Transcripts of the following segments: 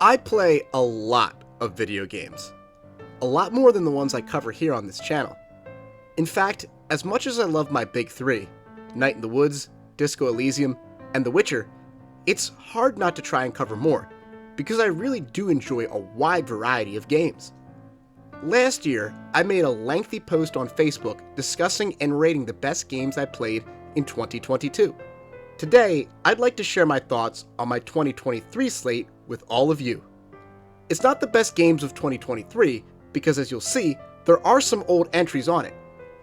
I play a lot of video games. A lot more than the ones I cover here on this channel. In fact, as much as I love my big three, Night in the Woods, Disco Elysium, and The Witcher, it's hard not to try and cover more, because I really do enjoy a wide variety of games. Last year, I made a lengthy post on Facebook discussing and rating the best games I played in 2022. Today, I'd like to share my thoughts on my 2023 slate with all of you. It's not the best games of 2023, because as you'll see, there are some old entries on it,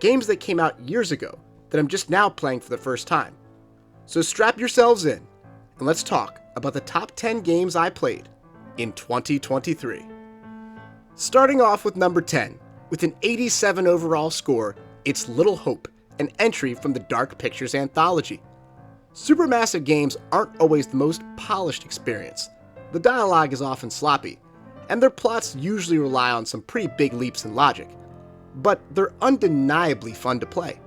games that came out years ago that I'm just now playing for the first time. So strap yourselves in, and let's talk about the top 10 games I played in 2023. Starting off with number 10, with an 87 overall score, it's Little Hope, an entry from the Dark Pictures anthology. Supermassive games aren't always the most polished experience. The dialogue is often sloppy, and their plots usually rely on some pretty big leaps in logic, but they're undeniably fun to play.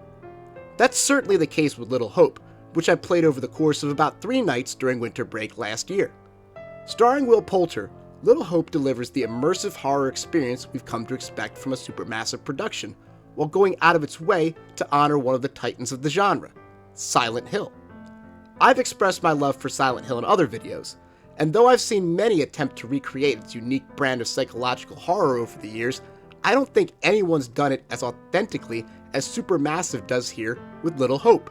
That's certainly the case with Little Hope, which I played over the course of about 3 nights during winter break last year. Starring Will Poulter, Little Hope delivers the immersive horror experience we've come to expect from a supermassive production, while going out of its way to honor one of the titans of the genre, Silent Hill. I've expressed my love for Silent Hill in other videos, and though I've seen many attempt to recreate its unique brand of psychological horror over the years, I don't think anyone's done it as authentically as Supermassive does here with Little Hope.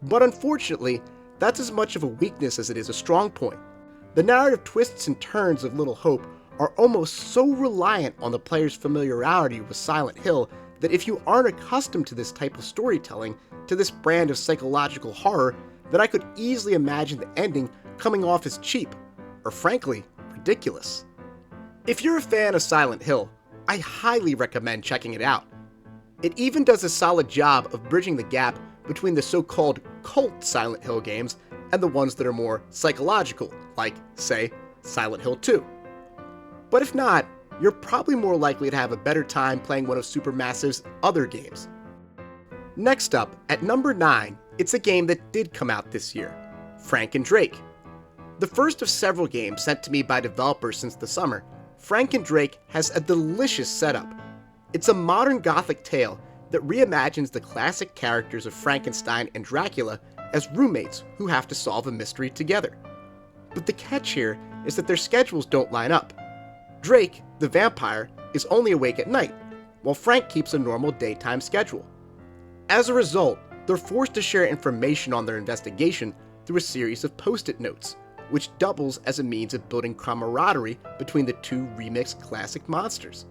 But unfortunately, that's as much of a weakness as it is a strong point. The narrative twists and turns of Little Hope are almost so reliant on the player's familiarity with Silent Hill that if you aren't accustomed to this type of storytelling, to this brand of psychological horror, then I could easily imagine the ending coming off as cheap, or frankly, ridiculous. If you're a fan of Silent Hill, I highly recommend checking it out. It even does a solid job of bridging the gap between the so-called cult Silent Hill games and the ones that are more psychological, like, say, Silent Hill 2. But if not, you're probably more likely to have a better time playing one of Supermassive's other games. Next up, at number 9, it's a game that did come out this year, Frank and Drake. The first of several games sent to me by developers since the summer, Frank and Drake has a delicious setup. It's a modern gothic tale that reimagines the classic characters of Frankenstein and Dracula as roommates who have to solve a mystery together. But the catch here is that their schedules don't line up. Drake, the vampire, is only awake at night, while Frank keeps a normal daytime schedule. As a result, they're forced to share information on their investigation through a series of post-it notes, which doubles as a means of building camaraderie between the two remixed classic monsters.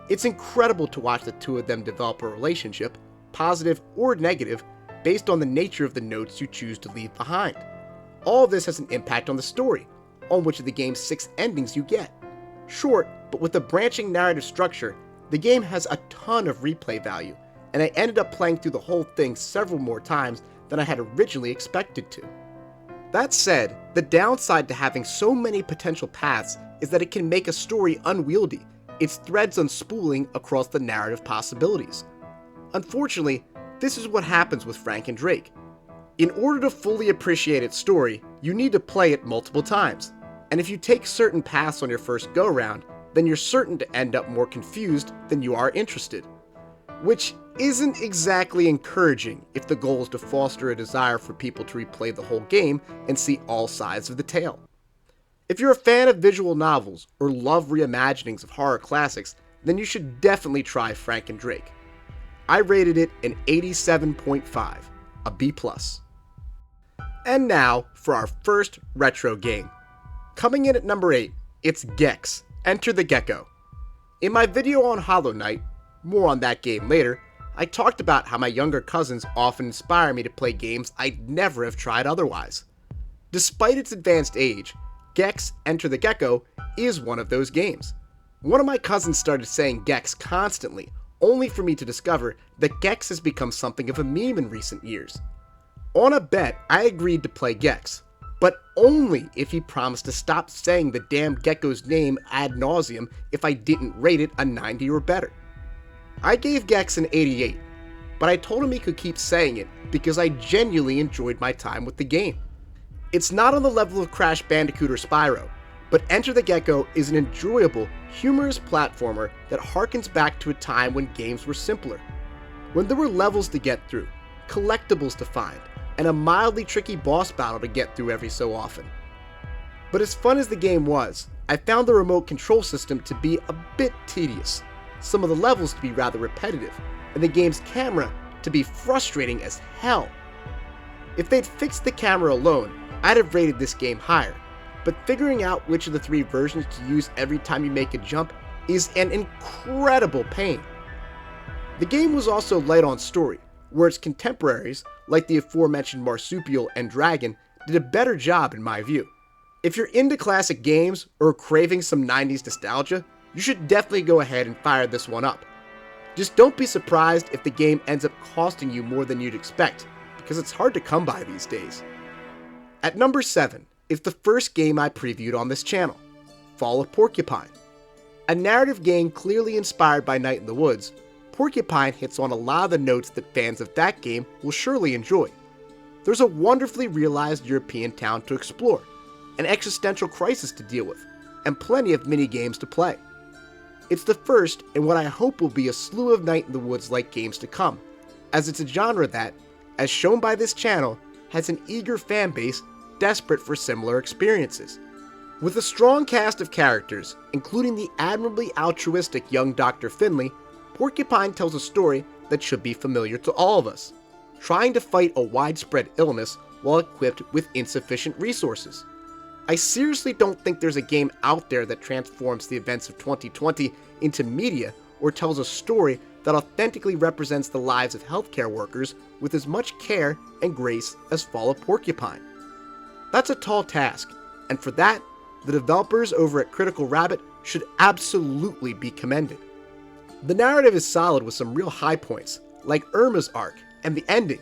It's incredible to watch the two of them develop a relationship, positive or negative, based on the nature of the notes you choose to leave behind. All of this has an impact on the story, on which of the game's 6 endings you get. Short, but with a branching narrative structure, the game has a ton of replay value, and I ended up playing through the whole thing several more times than I had originally expected to. That said, the downside to having so many potential paths is that it can make a story unwieldy, its threads unspooling across the narrative possibilities. Unfortunately, this is what happens with Frank and Drake. In order to fully appreciate its story, you need to play it multiple times, and if you take certain paths on your first go-round, then you're certain to end up more confused than you are interested. Which isn't exactly encouraging if the goal is to foster a desire for people to replay the whole game and see all sides of the tale. If you're a fan of visual novels or love reimaginings of horror classics, then you should definitely try Frank and Drake. I rated it an 87.5, a B+. And now for our first retro game. Coming in at number 8, it's Gex, Enter the Gecko. In my video on Hollow Knight, more on that game later, I talked about how my younger cousins often inspire me to play games I'd never have tried otherwise. Despite its advanced age, Gex, Enter the Gecko is one of those games. One of my cousins started saying Gex constantly, only for me to discover that Gex has become something of a meme in recent years. On a bet, I agreed to play Gex, but only if he promised to stop saying the damn gecko's name ad nauseum if I didn't rate it a 90 or better. I gave Gex an 88, but I told him he could keep saying it because I genuinely enjoyed my time with the game. It's not on the level of Crash Bandicoot or Spyro, But Enter the Gecko is an enjoyable, humorous platformer that harkens back to a time when games were simpler, when there were levels to get through, collectibles to find, and a mildly tricky boss battle to get through every so often. But as fun as the game was, I found the remote control system to be a bit tedious, some of the levels to be rather repetitive, and the game's camera to be frustrating as hell. If they'd fixed the camera alone, I'd have rated this game higher, but figuring out which of the 3 versions to use every time you make a jump is an incredible pain. The game was also light on story, where its contemporaries, like the aforementioned Marsupial and Dragon, did a better job in my view. If you're into classic games or craving some 90s nostalgia, you should definitely go ahead and fire this one up. Just don't be surprised if the game ends up costing you more than you'd expect, because it's hard to come by these days. At number 7 is the first game I previewed on this channel, Fall of Porcupine. A narrative game clearly inspired by Night in the Woods, Porcupine hits on a lot of the notes that fans of that game will surely enjoy. There's a wonderfully realized European town to explore, an existential crisis to deal with, and plenty of mini-games to play. It's the first in what I hope will be a slew of Night in the Woods-like games to come, as it's a genre that, as shown by this channel, has an eager fan base desperate for similar experiences. With a strong cast of characters, including the admirably altruistic young Dr. Finley, Porcupine tells a story that should be familiar to all of us, trying to fight a widespread illness while equipped with insufficient resources. I seriously don't think there's a game out there that transforms the events of 2020 into media or tells a story that authentically represents the lives of healthcare workers with as much care and grace as Fall of Porcupine. That's a tall task, and for that, the developers over at Critical Rabbit should absolutely be commended. The narrative is solid with some real high points, like Irma's arc and the ending,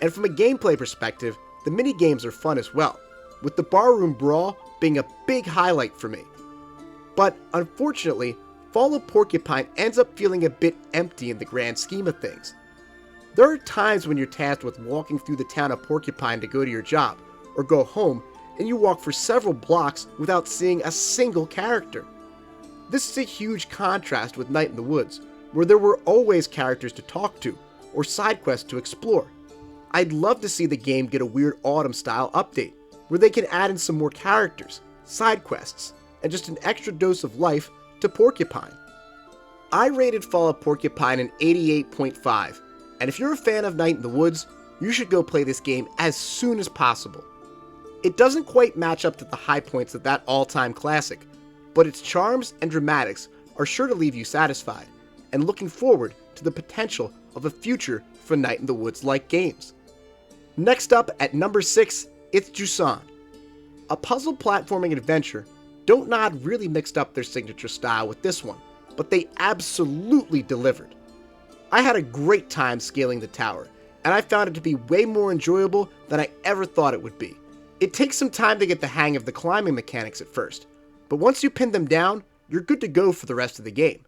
and from a gameplay perspective, the mini-games are fun as well, with the barroom brawl being a big highlight for me. But unfortunately, Fall of Porcupine ends up feeling a bit empty in the grand scheme of things. There are times when you're tasked with walking through the town of Porcupine to go to your job, or go home, and you walk for several blocks without seeing a single character. This is a huge contrast with Night in the Woods, where there were always characters to talk to, or side quests to explore. I'd love to see the game get a weird autumn-style update, where they can add in some more characters, side quests, and just an extra dose of life to Porcupine. I rated Fall of Porcupine an 88.5, and if you're a fan of Night in the Woods, you should go play this game as soon as possible. It doesn't quite match up to the high points of that all-time classic, but its charms and dramatics are sure to leave you satisfied, and looking forward to the potential of a future for Night in the Woods-like games. Next up, at number 6, it's Jusan. A puzzle platforming adventure. Don't Nod really mixed up their signature style with this one, but they absolutely delivered. I had a great time scaling the tower, and I found it to be way more enjoyable than I ever thought it would be. It takes some time to get the hang of the climbing mechanics at first, but once you pin them down, you're good to go for the rest of the game.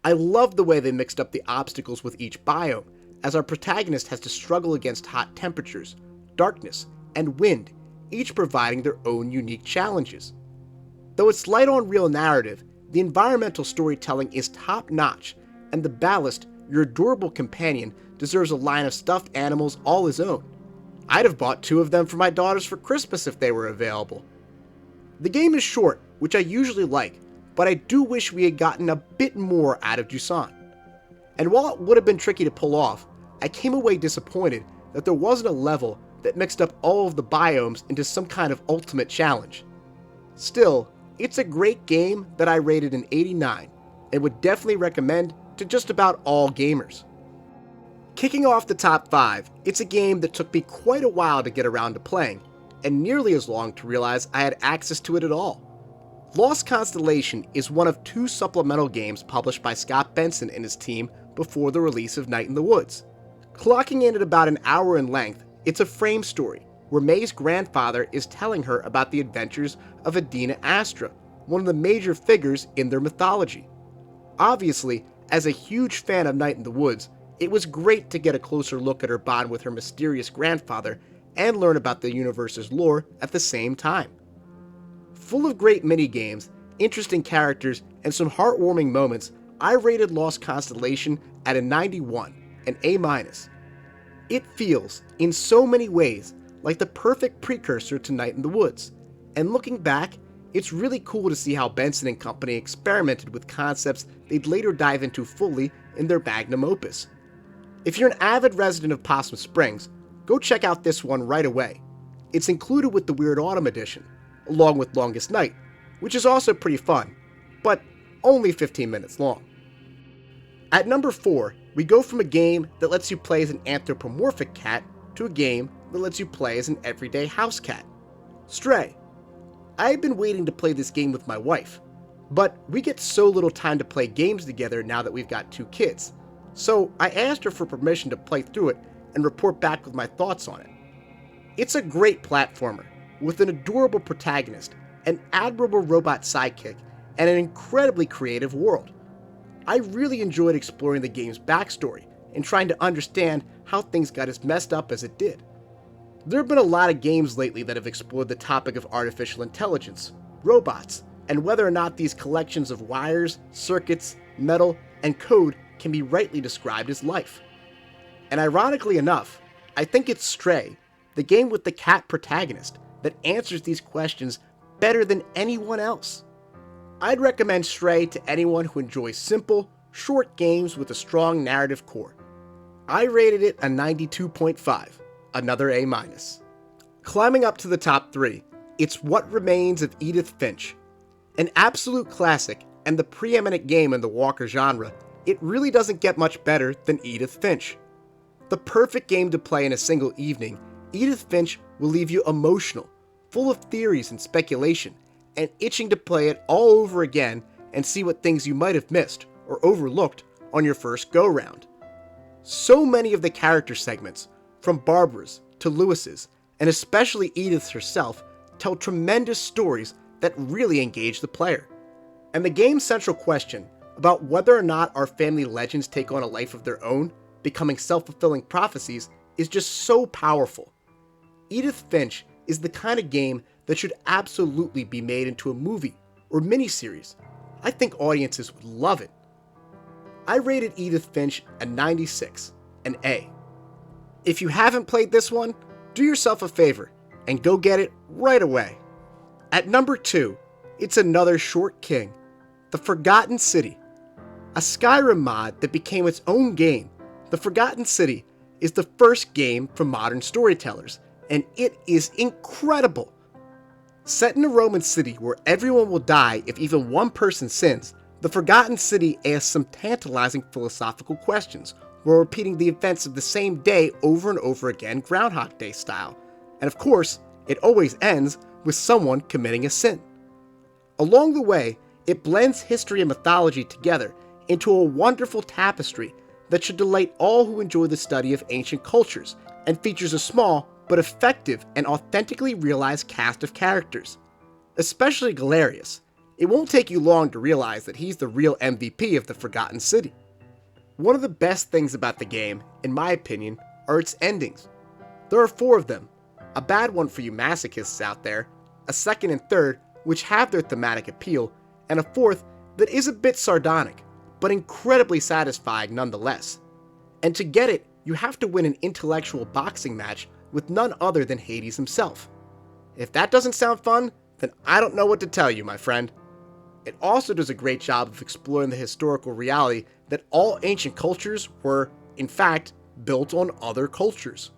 I love the way they mixed up the obstacles with each biome, as our protagonist has to struggle against hot temperatures, darkness, and wind, each providing their own unique challenges. Though it's light on real narrative, the environmental storytelling is top-notch, and the Ballast, your adorable companion, deserves a line of stuffed animals all his own. I'd have bought 2 of them for my daughters for Christmas if they were available. The game is short, which I usually like, but I do wish we had gotten a bit more out of Jusan. And while it would have been tricky to pull off, I came away disappointed that there wasn't a level that mixed up all of the biomes into some kind of ultimate challenge. Still, it's a great game that I rated an 89, and would definitely recommend to just about all gamers. Kicking off the top 5, it's a game that took me quite a while to get around to playing, and nearly as long to realize I had access to it at all. Lost Constellation is one of 2 supplemental games published by Scott Benson and his team before the release of Night in the Woods. Clocking in at about an hour in length, it's a frame story, where May's grandfather is telling her about the adventures of Adina Astra, one of the major figures in their mythology. Obviously, as a huge fan of Night in the Woods, it was great to get a closer look at her bond with her mysterious grandfather and learn about the universe's lore at the same time. Full of great mini-games, interesting characters, and some heartwarming moments, I rated Lost Constellation at a 91, an A-. It feels, in so many ways, like the perfect precursor to Night in the Woods, and looking back, it's really cool to see how Benson and company experimented with concepts they'd later dive into fully in their magnum opus. If you're an avid resident of Possum Springs, go check out this one right away. It's included with the Weird Autumn edition, along with Longest Night, which is also pretty fun, but only 15 minutes long. At number 4, we go from a game that lets you play as an anthropomorphic cat to a game that lets you play as an everyday house cat. Stray. I had been waiting to play this game with my wife, but we get so little time to play games together now that we've got 2 kids, so I asked her for permission to play through it and report back with my thoughts on it. It's a great platformer, with an adorable protagonist, an admirable robot sidekick, and an incredibly creative world. I really enjoyed exploring the game's backstory and trying to understand how things got as messed up as it did. There have been a lot of games lately that have explored the topic of artificial intelligence, robots, and whether or not these collections of wires, circuits, metal, and code can be rightly described as life. And ironically enough, I think it's Stray, the game with the cat protagonist, that answers these questions better than anyone else. I'd recommend Stray to anyone who enjoys simple, short games with a strong narrative core. I rated it a 92.5, another A-. Climbing up to the top 3, it's What Remains of Edith Finch. An absolute classic and the preeminent game in the Walker genre, it really doesn't get much better than Edith Finch. The perfect game to play in a single evening, Edith Finch will leave you emotional, full of theories and speculation, and itching to play it all over again and see what things you might have missed or overlooked on your first go-round. So many of the character segments, from Barbara's to Lewis's, and especially Edith's herself, tell tremendous stories that really engage the player. And the game's central question, about whether or not our family legends take on a life of their own, becoming self-fulfilling prophecies, is just so powerful. Edith Finch is the kind of game that should absolutely be made into a movie or miniseries. I think audiences would love it. I rated Edith Finch a 96, an A. If you haven't played this one, do yourself a favor and go get it right away. At number 2, it's another short king, The Forgotten City. A Skyrim mod that became its own game, The Forgotten City is the first game for modern storytellers, and it is incredible. Set in a Roman city where everyone will die if even one person sins, The Forgotten City asks some tantalizing philosophical questions while repeating the events of the same day over and over again, Groundhog Day style. And of course, it always ends with someone committing a sin. Along the way, it blends history and mythology together into a wonderful tapestry that should delight all who enjoy the study of ancient cultures, and features a small but effective and authentically realized cast of characters. Especially Galerius. It won't take you long to realize that he's the real MVP of The Forgotten City. One of the best things about the game, in my opinion, are its endings. There are 4 of them, a bad one for you masochists out there, a second and third which have their thematic appeal, and a 4th that is a bit sardonic, but incredibly satisfying nonetheless. And to get it, you have to win an intellectual boxing match with none other than Hades himself. If that doesn't sound fun, then I don't know what to tell you, my friend. It also does a great job of exploring the historical reality that all ancient cultures were, in fact, built on other cultures.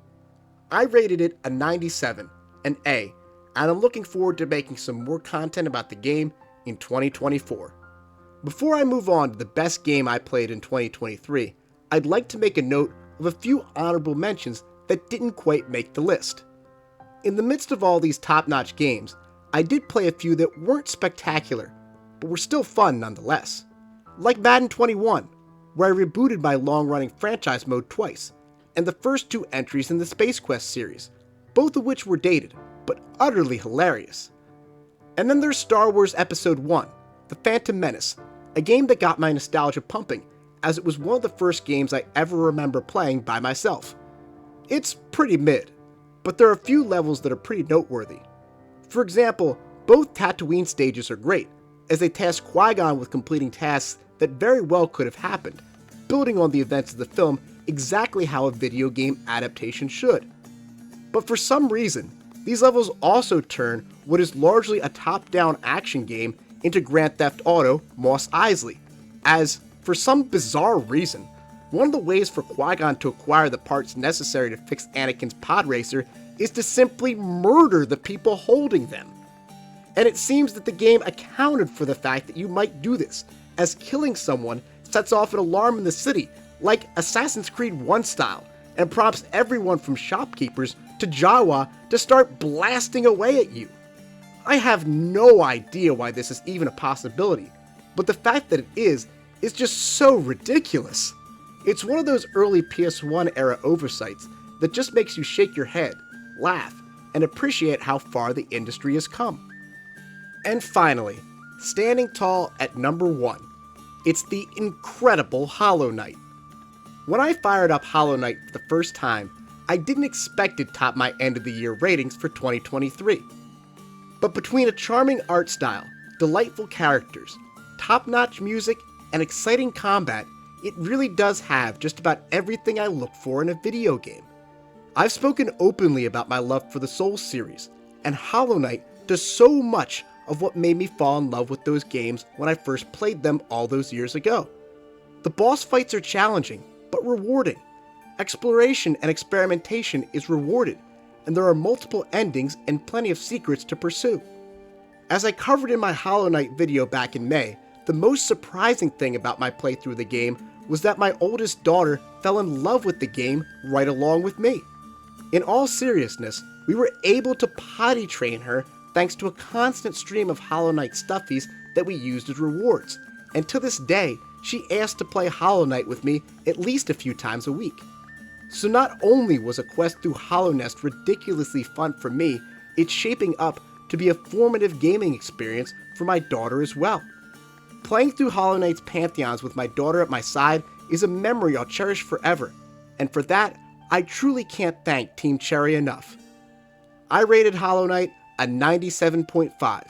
I rated it a 97, an A, and I'm looking forward to making some more content about the game in 2024. Before I move on to the best game I played in 2023, I'd like to make a note of a few honorable mentions that didn't quite make the list. In the midst of all these top-notch games, I did play a few that weren't spectacular, but were still fun nonetheless. Like Madden 21, where I rebooted my long-running franchise mode twice, and the first 2 entries in the Space Quest series, both of which were dated, but utterly hilarious. And then there's Star Wars Episode 1, The Phantom Menace, a game that got my nostalgia pumping, as it was one of the first games I ever remember playing by myself. It's pretty mid, but there are a few levels that are pretty noteworthy. For example, Both Tatooine stages are great, as they task Qui-Gon with completing tasks that very well could have happened, building on the events of the film exactly how a video game adaptation should. But for some reason, these levels also turn what is largely a top-down action game into Grand Theft Auto Mos Eisley, as, for some bizarre reason, one of the ways for Qui-Gon to acquire the parts necessary to fix Anakin's pod racer is to simply murder the people holding them. And it seems that the game accounted for the fact that you might do this, as killing someone sets off an alarm in the city, like Assassin's Creed 1 style, and prompts everyone from shopkeepers to Jawa to start blasting away at you. I have no idea why this is even a possibility, but the fact that it is just so ridiculous. It's one of those early PS1 era oversights that just makes you shake your head, laugh, and appreciate how far the industry has come. And finally, standing tall at number 1, it's the incredible Hollow Knight. When I fired up Hollow Knight for the first time, I didn't expect it to top my end of the year ratings for 2023. But between a charming art style, delightful characters, top-notch music, and exciting combat, it really does have just about everything I look for in a video game. I've spoken openly about my love for the Souls series, and Hollow Knight does so much of what made me fall in love with those games when I first played them all those years ago. The boss fights are challenging, but rewarding. Exploration and experimentation is rewarded, and there are multiple endings and plenty of secrets to pursue. As I covered in my Hollow Knight video back in May, the most surprising thing about my playthrough of the game was that my oldest daughter fell in love with the game right along with me. In all seriousness, we were able to potty train her thanks to a constant stream of Hollow Knight stuffies that we used as rewards, and to this day, she asked to play Hollow Knight with me at least a few times a week. So not only was a quest through Hollow Nest ridiculously fun for me, it's shaping up to be a formative gaming experience for my daughter as well. Playing through Hollow Knight's pantheons with my daughter at my side is a memory I'll cherish forever, and for that, I truly can't thank Team Cherry enough. I rated Hollow Knight a 97.5,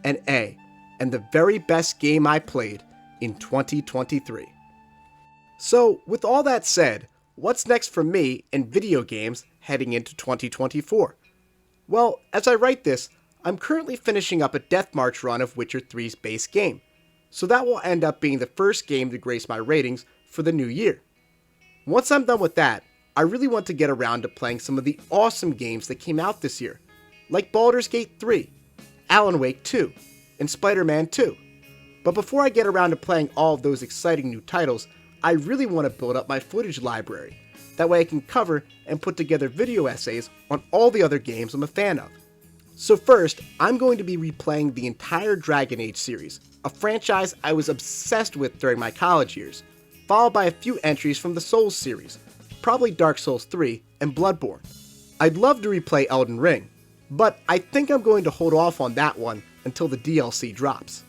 an A, and the very best game I played in 2023. So, with all that said, what's next for me in video games heading into 2024? Well, as I write this, I'm currently finishing up a Death March run of Witcher 3's base game, so that will end up being the first game to grace my ratings for the new year. Once I'm done with that, I really want to get around to playing some of the awesome games that came out this year, like Baldur's Gate 3, Alan Wake 2, and Spider-Man 2. But before I get around to playing all of those exciting new titles, I really want to build up my footage library. That way I can cover and put together video essays on all the other games I'm a fan of. So first, I'm going to be replaying the entire Dragon Age series, a franchise I was obsessed with during my college years, followed by a few entries from the Souls series, probably Dark Souls 3 and Bloodborne. I'd love to replay Elden Ring, but I think I'm going to hold off on that one until the DLC drops.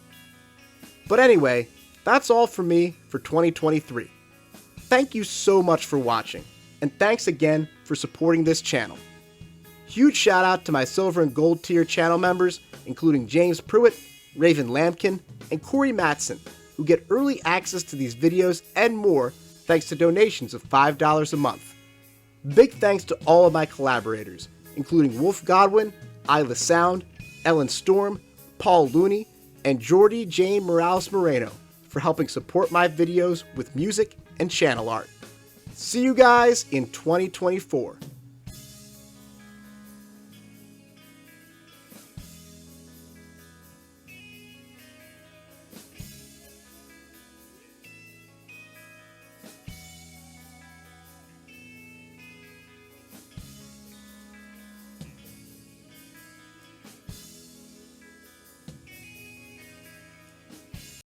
But anyway, that's all for me for 2023. Thank you so much for watching, and thanks again for supporting this channel. Huge shout out to my Silver and Gold tier channel members, including James Pruitt, Raven Lampkin, and Corey Matson, who get early access to these videos and more thanks to donations of $5 a month. Big thanks to all of my collaborators, including Wolf.Godwin, Isla Sound, Ellyn Storm, Paul Looney, and Jordi Jaen Morales Moreno for helping support my videos with music and channel art. See you guys in 2024.